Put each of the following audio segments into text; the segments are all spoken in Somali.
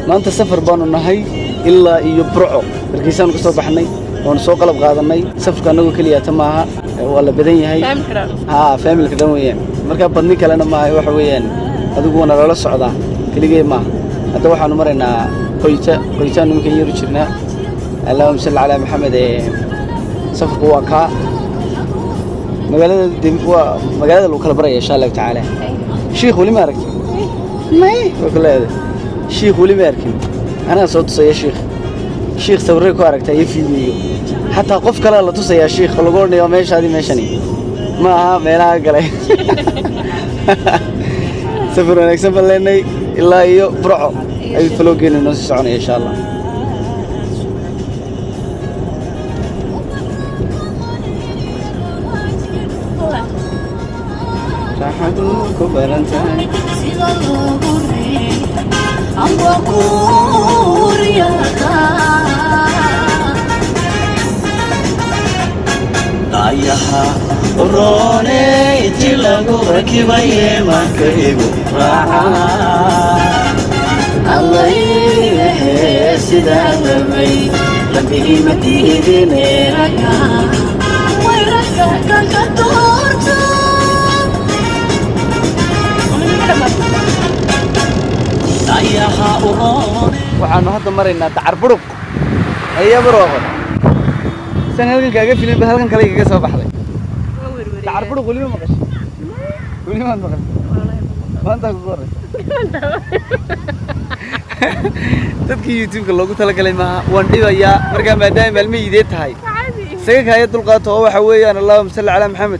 ما أنت سفر بانو نهاي إلا يبرعو الكيسان كسر بحني ونسوق قلب قاضني سفر كانوا كلية تماها ولا بدين هاي فاهم الكلام ويان مركب بدني كلنا ما هي وحويان هذا قونا لا الصعدة كلية ما هذا واحد مرنا قيتان ممكن يرجعنا اللهم صل على محمد سفر قواكا مقالة لو كلا برا إن شاء الله تعالى شيخ ولي ما ركب ما وكل هذا شيخ ولي ما ركب أنا صوت صيا شيخ سوريك واركتا يفيديو حتى قف كلا لا تصيا يا شيخ ولا قولنا يوم إيش هذه ماشاني ما ميلا قلي سفر ونكسب لنا إلا يو برعو أي فلوقين الناس يسعون إن شاء الله راحتك بلنتين ayaha urone tilagu rakibaye makaygu raaxa allah sidalay lambi madine raka way raka ka torto ayaha urone waxaanu hadda maraynaa dacar buruq ayaa barooqo سنة هلكن كاجا فيلم بهلكن كلا كاجا سوا بحلي تعرفوا قولي ما مقش قولي ما مقش ما أنت أقول تذكر يوتيوب كله قلت لك لما وندي ويا مركب مدام علمي يديت هاي سيك هاي تلقى هو حوي أنا اللهم صل على محمد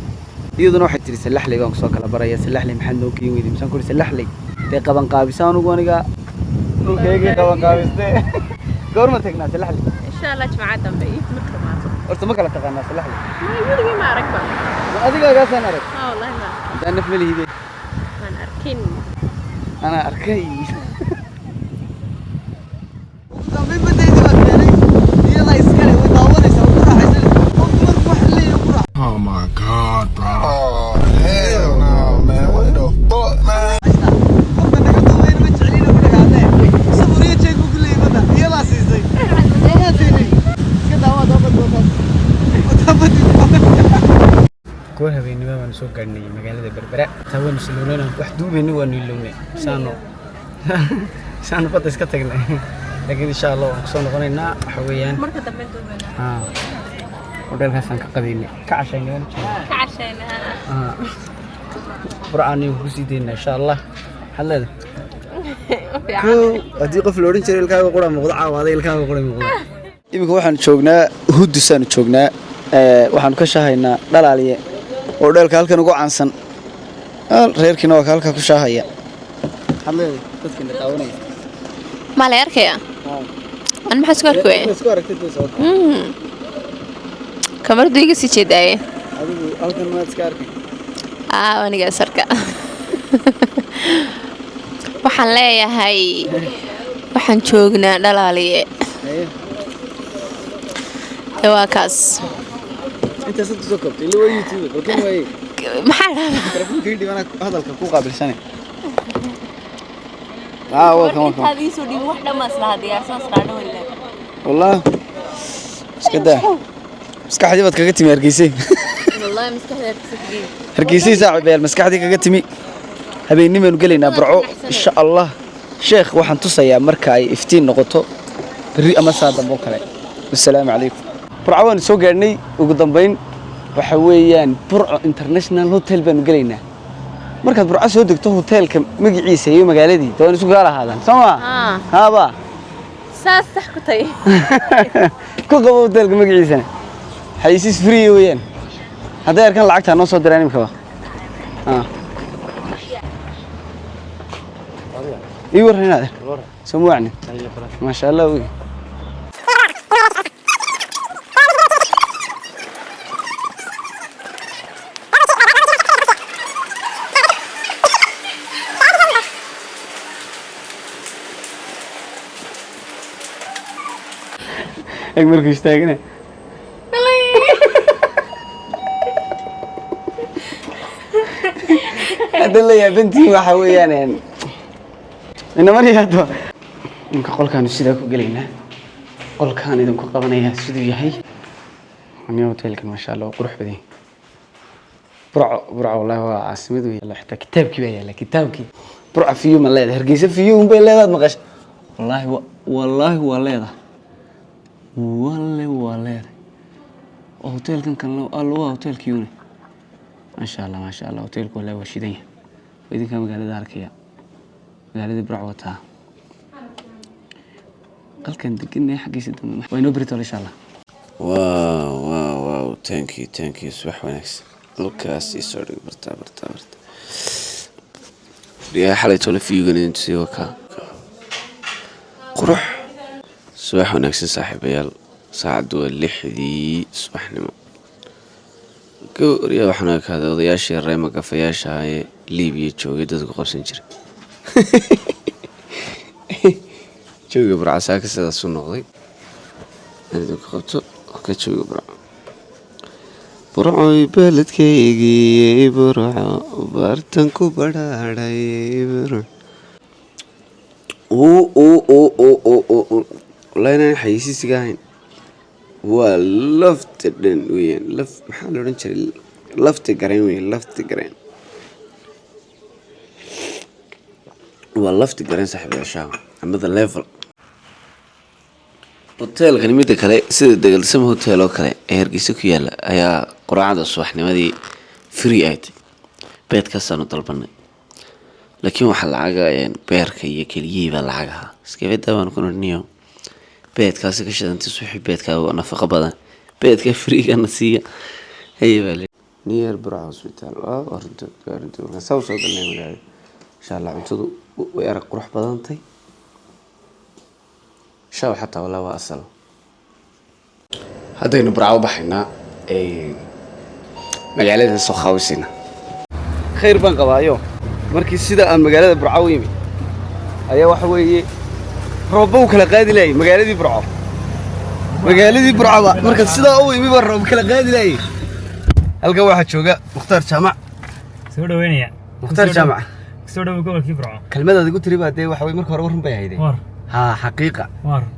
يودن واحد تري سلح لي بانك سوق على برايا سلح لي محمد وكي ويدي مسان كل سلح لي تقبل قابسان وقونيكا نقول كيجي قبل قابس ده قرمة تكنا سلح لي إن شاء الله جماعة بيت مكرمات أرتمك على تقنا سلح لي ما يقولي ما أركب هذيك أجاز أنا أرك والله ما أنا في ملهي بيت أنا أركين أنا أركي Oh my God, bro. Oh, hell no, man. What the fuck, man? كل هذه النواه ونسوق قرني مقالة بربراء تهون سلوننا وحدوبني ونيلوني سانو بطس كتقنا لكن إن شاء الله نقصون غنينا حويان مركز من دوبنا ودل هسان كقديمي كعشينا كعشينا براني وحسيدين إن شاء الله حلل كو أدي قفل ورين شري الكاغو قرا مقطع وهذا الكاغو قرا مقطع إبيك waxaan joognaa hudusaan joognaa waxaan ka shahaynaa dhalaaliye oo dhalka halkan ugu caansan reerkina waa halka ku shahaya hadleey dadkina daawanay ما لا يركيا أنا بحس كوي isku aragtay soo كمر دويجي سيجداي adigu halkan ma iska arkay وأنا جالس أركع waxaan leeyahay waxaan joognaa dhalaaliye waa kaas inta sad soo kabtay ilaa waa YouTube balkan way maxaa dhahdaa telefoonka dhibana hadalka ku qaabilsanay هذه سودي واحدة ما أصلها ديارسان صراحة ولا والله اسكدا مسكحدي بad kaga timi hargeysa والله مسكحة تسكين hargeysa saac beel maskaxdii kaga timi habeenimanu galeynaa barco insha Allah sheekh waxaan tusayaa marka ay iftiin noqoto bari ama saadamo kale assalaamu alaykum barco waan soo gaarnay ugu dambeyn waxa weeyaan Burco International Hotel baan galeynaa markaad Burco soo degto hotelka magaciisa iyo magaaladii doon isku gaar ahaadaan Soomaa haaba saas sax ku tay ku qabo hotelka magaciisa xayisiis free weeyaan haday arkan lacagta noo soo diraan imka ايوه هنا سموعني ما شاء الله وي اكبر كشتاقنا هذا اللي يا بنتي وحويان إنما لي هذا إنك قل كانوا سيدا كقلينا قل كان إذا كقبنا يا سيدو يهي أنا وتلك ما شاء الله قروح بدي برع والله هو عاصمته يلا حتى كتابك بيا لا كتابك برع في يوم الله هرجيس في يوم بين الله مقاش والله والله هوتيل كان الله هوتيل كيوني ما شاء الله هوتيل كله وشيدين وإذا كان قال ذلك يا قال برع وتاه قال كان دقني حق يسدم وينو بريتو إن شاء الله واو thank you صباح ونكس لوكاس يسوري برتا يا حالي تولى فيو قنين تسيوكا قروح صباح ونكس صاحب يال ساعدوا اللحدي صباح نما ريا وحناك هذا ضياشي الريمة قفياش هاي ليبيا تشوقي دادك قرسين جري تشوقي برعساك سيدا سنوغي أنا دوك قبتو كتشوقي برعوي بلدكيغي برعو بارتنكو بداراي برعو والله أنا حيسيسي قاهين ولفت دن وين لف محل رنشر لفت قرين وين لفت قرين ولفت قرين صاحب الشام عمد الليفل هوتيل غنيمته كله سيد دقلسم هوتيل oo kale ee Hargeysa ku yaala ayaa quraacda subaxnimadii free ayd beedka sano dalbanay laakiin waxa lacag beerka iyo kaliyeeba lacagaha iskabada waan ku norniyo beedkaasi ka shidantay suuxi beedka oo nafaqo badan beedka free kana siiya hayba near bra hospital arintu ka soo galnay magaalada insha Allah cuntadu way arag qurux badantay شاو حتى ولا واصل هذا نبرعو بحنا مقالده سو خاوسينا خير بان قبايو markii sida aan magaalada Burco yimi ayaa wax weeye roobo kala qaadi lay magaaladii Burco marka sida uu yimi ba roob kala qaadi lay halka waxa jooga Mukhtaar Jaamac soo dhaweynaya Mukhtaar Jaamac soo dhaw gobolkii Burco kalmadaad igu tiri baadee wax weeye marka hore waran bay hayday ها حقيقة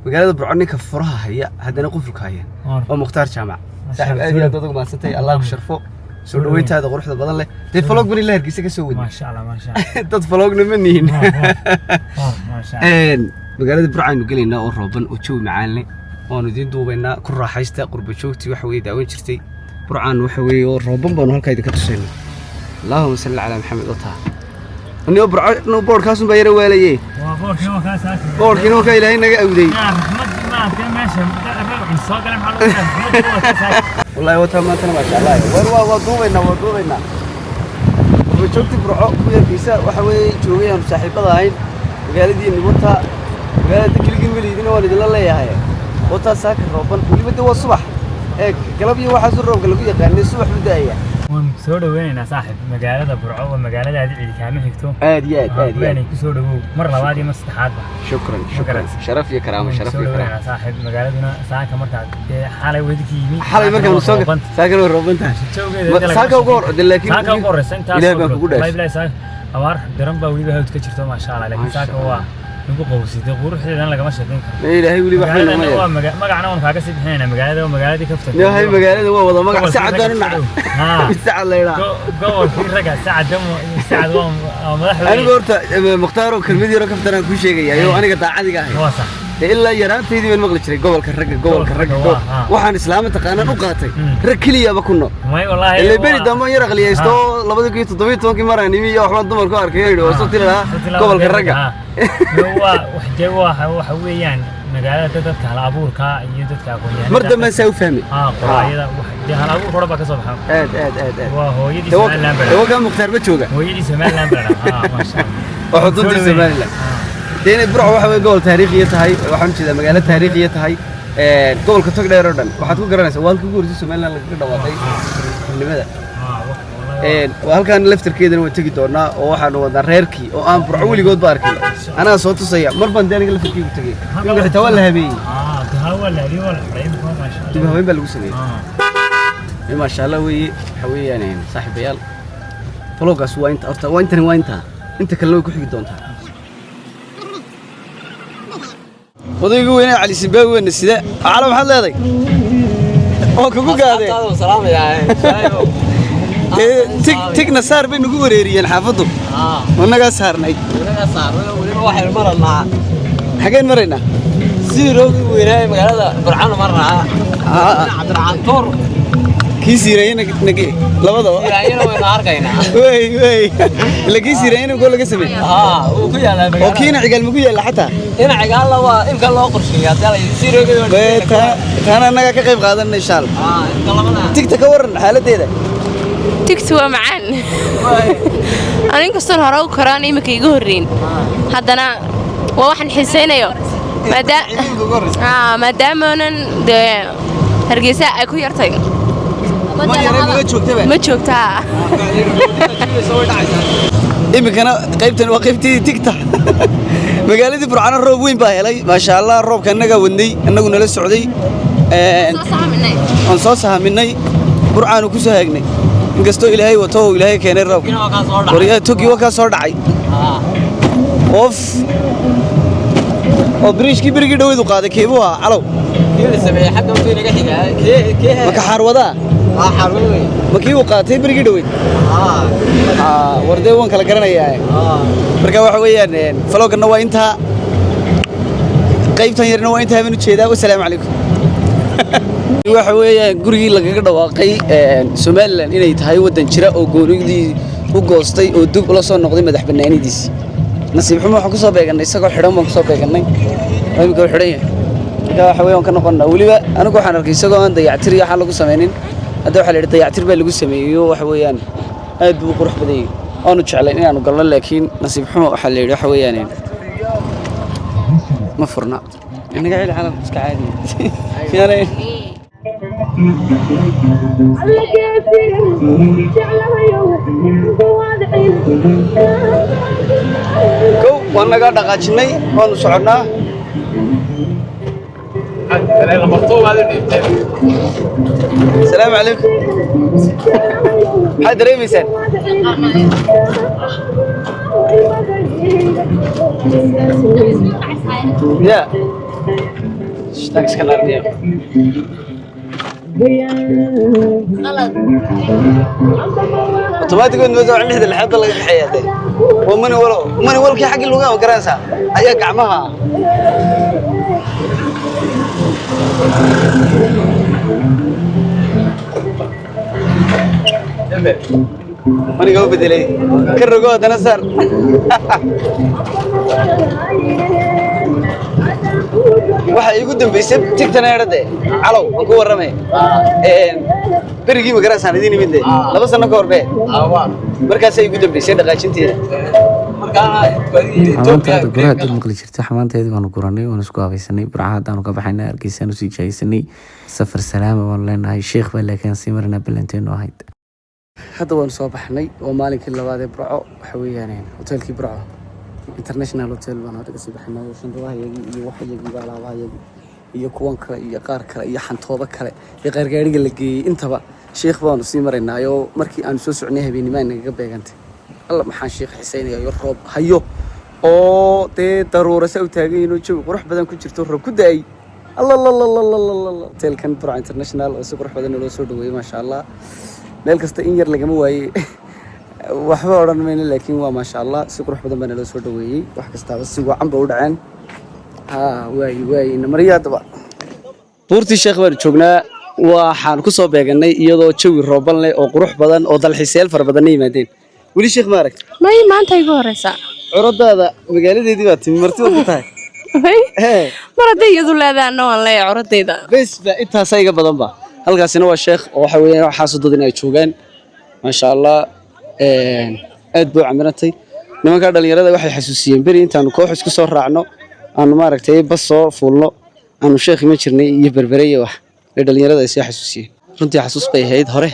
مقالة برعونيك فرها هي هذا نقول هي ومختار جامع صاحب أبي أدوك ما ستي الله يشرفه سولويت هذا غرفة بدل له تفلوق من الله كيسك سويد ما شاء الله تفلوقنا مني ما شاء الله مقالة برعون وقال لنا أوروبا وتشوي معاني وندين دوبنا كل راح يستا قرب شوكتي وحوي داوين شرتي برعون وحوي أوروبا بنو هالكيد كتسين اللهم صل على محمد وطه أني برعون بور كاسون بيرة ولايه بور كينو كاي لين نجا أودي والله وتما أنت ما شاء الله ودوبنا وشوفتي برعو كوير كيسا وحوي جوية مساحب هاين وقال دي إني وطا وقال كل جيل وليدين والد الله يا هاي وطا ساكن روبان ولي بدي الصبح هيك قلبي واحد الروب قال لي يعني الصبح بداية سود وين صاحب مقالة برعو ومقالة هذه اللي كامل هيكتو عادي وين سود مرة وادي مستحاد شكرا شرف يا كرامة شرف يا كرامة صاحب مقالتنا ساعة مرة حالة ودك يمين حالة مرة مسوق ساكن الروبان ساكن وقور دلكي ساكن وقور سنت إلى بقول ما يبلا ساكن أمر درم باوي هود كشرته ما شاء الله لكن ساكن هو نبغى قوسي تقول حتى أنا لقى ماشي تنكر إيه هي ولي بحنا ما مقعنا ونفاجأ سيد هنا مقالة دي كفتة يا هاي مقالة هو والله مقع ساعة دارنا ساعة الليلة قول في رجع ساعة دم ساعة دوم أنا قلت مختار وكلمتي ركبت أنا كل شيء أيوه أنا قطع عادي قاعد واسع إلا يران تيجي من المغلق شري قبل كرجع وحن إسلام تقانا نقاطي ركلي أبا كنا والله اللي بيني دم يرغلي يستو لبدك يتطبيق توكي مرة نيمي يا أحمد دمر كار كيرو وصلت لها قبل كرجع هو وحوي يعني مقالة تدك على أبور كا يدك كوني مرة ما سوي فهمي قراية ده على أبور كورة بقى صباح وهو يدي سمان لامبرا هو كان مختار بتشوقه هو يدي سمان لامبرا ما شاء الله وحضور دي سمان لا دين برعو waxa way gool taariikhiye tahay waxaan jeedaa magaalo taariikhiye tahay gobolka Togdheer oo dhan waxaad ku garanaysaa waalka guurisa Soomaaliland laga dhawaaqay xilnimada waa halkaan laftirkeedana way tagi doonaa oo waxaan wadnaa reerkii oo aan burco weligood ba arkin anaa soo tusaya mar baan deeniga laftirkeedu tagay inuu xitaa wala habeeyay dib habeen baa lagu sameeyay ma sha Allah way xawiyaan saaxiibayaal vloggaas waa inta horta waa inta kale way ku xigi doontaa odaygu weynaa cali simbaawi weyna sida calo maxaad leeday oo kugu gaadeen tigna saar bay nagu wareeriyeen xaafaddu wanagaa saarnay xageen maraynaa siiroogi weynaaye magaalada burcano marnaa cabdiraxmaan tuur kii siirayna nage labadaba siiraayana waynu arkaynaa wey ila kii siirayna goo laga sameeyey wuu ku yaalaa oo magaalada kiina cigaal magu yaalla xataa ina cigaalla waa imka loo qorsheeyay haddii la siiroogi taana annagaa ka qayb qaadanna insha allah imka labada tigta ka waran xaaladeeda tigtu waa macaan aniga kastoon hore u koraan imika iga horreyn haddana waa waxaan xiisaynayo maadaamaanan dee hargeysa ay ku yartay ma joogtaa iminkana qaybtan waa qaybtii tigta magaaladii burcano roob weyn baa helay maasha allah roobka annagaa wadnay annagu nala socday aan soo sahaminay burcaanu ku soo haagnay inkastoo ilaahay wato oo ilaahay keenay roobka waryaa togi waa kaa soo dhacay of oo biriishkii berigii dhaweyd u qaaday keebuu ahaa calow maka xaarwadaa makii uu qaatay berigii dhaweyd wardee waan kala garanayaa marka waxa weeyaan falooganna waa intaa qaybtan yarna waa intaa baan ujeedaa wasalaamu calaykum waxa weeyaan gurigii lagaga dhawaaqay somalilan inay tahay waddan jira oo goonidii u goostay oo dib ula soo noqday madax bannaanidiisii nasiib xumo waxaan ku soo beegannay isagoo xidhan baan ku soo beegannay oo imika uu xidhan yahay marka waxa weeyaan ka noqonnaa weliba anigu waxaan arkay isagoo aan dayactir iyo waxaan lagu samaynin hadda waxaa la yidhi dayactir baa lagu sameeyo waxa weeyaan aad buu u qurux badan yahay waanu jeclayn inaanu galno laakiin nasiib xumo waxaa la yidhi waxa weeyaan ma furna inaga celi xalam iska caadi kow waan naga dhaqaajinay waanu soconnaa السلام عليكم حد ريميسان يا اشتاكس كان عربية اوتوماتيك نوزع عليه هذا الحد الله حياته ومن ولو كي حق اللغة وقراسة اياك عمها ماني قوي بدلي كرقوا انا صار waxa igu dambeysay tigtana yarade calow waan ku waramay berigii ma garasaan idin imid 2 sano ka horbe markaas ay igu dambeysay dhaqaajinteeda xamaanteeda guraha dad maqli jirta xamaanteedii baanu guranay waan isku habaysanay burca haddaanu ka baxaynay hargeysaanu sii jahaysanay safar salaama waan leenahay sheekh baa laakiin sii marnaa ballanteenu ahayd hadda waan soo baxnay oo maalinkii labaad ee burco waxa weeyaan hoteelkii burco international hotel baan hadda kasii baxnay oo shandadahayagii iyo waxayagii baalaabahayagii iyo kuwan kale iyo qaar kale iyo xantoobo kale iyo qaargaadhiga la geeyey intaba sheekh baanu sii maraynaayo markii aanu soo socnay habeennimaan nagaga beegantay alla maxaan sheekh xisaynayo roob hayo oo dee daruurasa u taagan inuu jawi qurux badan ku jirto roob ku da'ay alla hotelkan burco international oo si qurux badan loo soo dhaweeyey maasha allah meel kasta in yar lagama waayey waxba odhan mayno laakiin waa maasha allah si qurux badan baa naloo soo dhaweeyey wax kastaaba si wacan ba u dhaceen waayna maryaadaba buurtii sheekh baanu joognaa waxaan ku soo beegannay iyadoo jawi rooban leh oo qurux badan oo dalxiisyaal fara badanna yimaadeen weli sheekh ma aragti may maanta igu horeysa curadaada magaaladeedii baa timi marti waad ku tahay mar hadday iyadu leedaana waan leeyahay curadayda bes ba intaasa iga badan ba halkaasina waa sheekh oo waxa weeyaan waxaasoo dad in ay joogaan maasha allah aad buu camirantay nimanka dhalinyarada waxay xasuusiyeen beri intaanu koox isku soo raacno aanu maaragtay bas soo fuulno aanu sheekh ima jirnay iyo berbereeye wax ee dhalinyarada ay soo xasuusiyeen runtii xasuus bay ahayd hore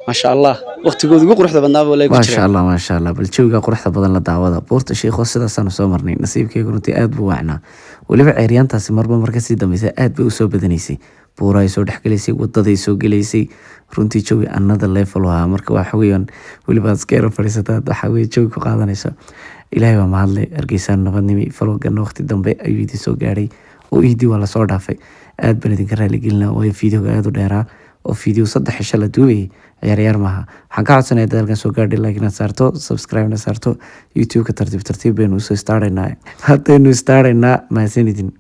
maasha allah waqtigooda ugu quruxda badnaaba walaa ku jira maasha allah bal jawiga quruxda badan la daawada buurta sheekho sidaasaanu soo marnay nasiibkeygu runtii aad buu wacnaa weliba ceeryaantaasi marba marka sii dambeysay aad bay u soo badanaysay buura ay soo dhexgelaysay wadaday soo gelaysay runtii jawi another level waa marka waxa weeyaan weliba askeero fadhiisata waxa weeye jawi ku qaadanayso ilaahay waa mahadle hargeysaan nabadnimi falogana waqti dambe ayuu idin soo gaadhay oo iidii waa lasoo dhaafay. Aad baan idinka raaligelinaa waayo fiideoga aad u dheeraa oo fiideo 3 cisho la duubayay ciyaar maaha. Waxaan ka codsanayaa dadalkan soo gaadhay like inaad saarto, subscribe na saarto, YouTube-ka tartiib baynu usoo istaaraynaa. Haddaynu istaaraynaa mahadsanidin.